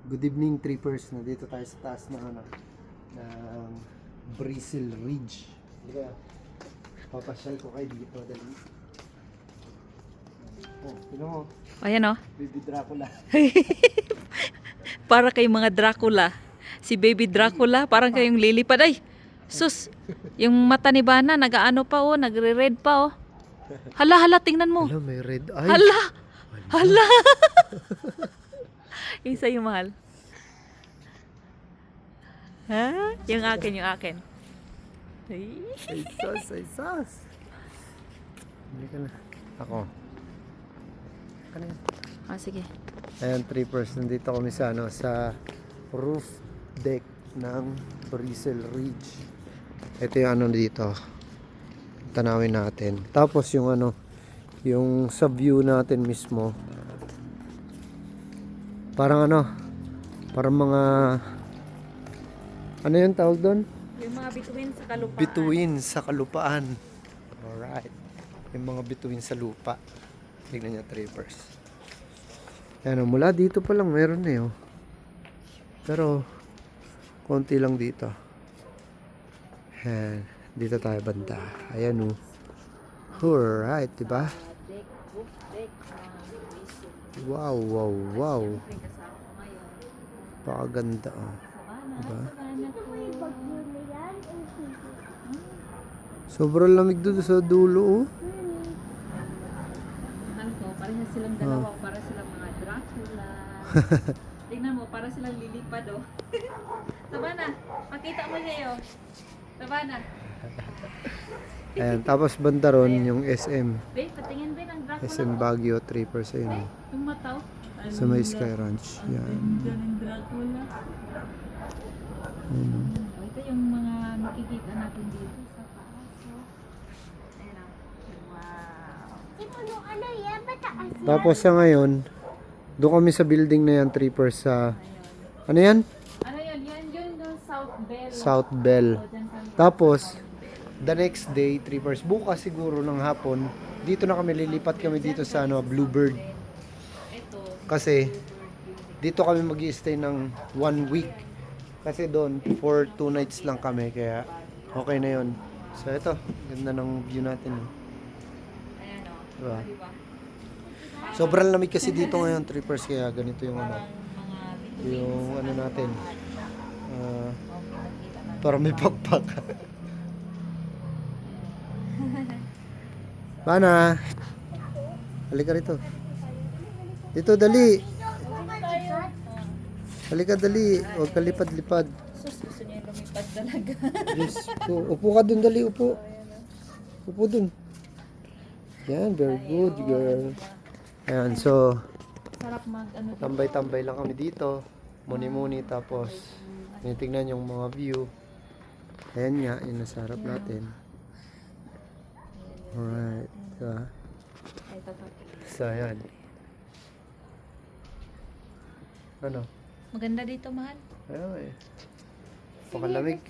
Good evening, trippers. Nandito tayo sa taas ng ng Bristle Ridge. Halika, papasyal ko kayo dito. Dali. Oh, tignan mo. Ayan o. Baby Dracula. Para kayong mga Dracula. Si Baby Dracula, parang kayong lilipad. Ay, sus. Yung mata ni Bana, nag-ano pa o, nagre-red pa o. Hala, hala, tingnan mo. Hala, may red eye. Hala, hala. Yung sa'yo, mahal. Ha? Yung akin, yung akin. Ay. Ay, sus, ay, sus. Hindi ka na. Ako. Ka na yan. Ah, sige. Ayan, trippers. Nandito kami sa, sa roof deck ng Bristle Ridge. Ito yung dito. Tanawin natin. Tapos yung yung sa view natin mismo. Parang parang mga yung tawag doon? Yung mga bituin sa kalupaan. Bituin sa kalupaan. Alright. Yung mga bituin sa lupa. Tignan niya, trippers. Ayan, mula dito pa lang meron na yun. Pero konti lang dito. Ayan, dito tayo banda. Ayan o. Alright, diba? Wow, wow, wow. Pakaganda o. Diba? Sobrang lamig doon sa dulo o. Parang silang dalawa, para silang mga Dracula. Tingnan mo, para silang lilipad oh. Sabana, pakita mo sa'yo. Sabana. Ayan, tapos banda ron yung SM. Be, patingin be ng Dracula. SM Baguio 3%. Yun. Yung mata oh. Sa may Sky Ranch. Yan. Ng Dracula. Ito yung mga makikita natin dito sa paso. Ayan oh. Wow. Tapos sa ngayon, doon kami sa building na yan, trippers sa... Ano yan? Ano yun? Yan yun yung South Bell. South Bell. O, dyan kami. Tapos, the next day, trippers, bukas siguro ng hapon, dito na kami, lilipat kami dito sa Bluebird. Ito. Kasi, dito kami mag-i-stay ng 1 week. Kasi doon, for 2 nights lang kami, kaya okay na yun. So, ito, ganda ng view natin. Ayan o. Diba? Diba? Sobrang lamig kasi dito ngayon, trippers, kaya ganito yung Mga yung natin. Para may pakpak. Bana, halika rito. Dito, dali. Halika, dali. Huwag ka lipad-lipad. sus, gusto niya lumipad talaga. Yes. Upo ka dun, dali. Upo. Upo dun. Yan, very good, girl. Ayan, so, Sarap mag ano. tambay-tambay lang kami dito. Muni-muni, tapos tinitignan yung mga view. Ayan nga, yung nasa harap natin. Alright. Diba? Ito. So, ayan. Ano? Maganda dito, mahal. Ayun eh. Pakalamig.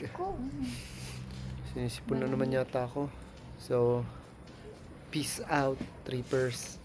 Sinisipon na naman yata ako. So, peace out, trippers.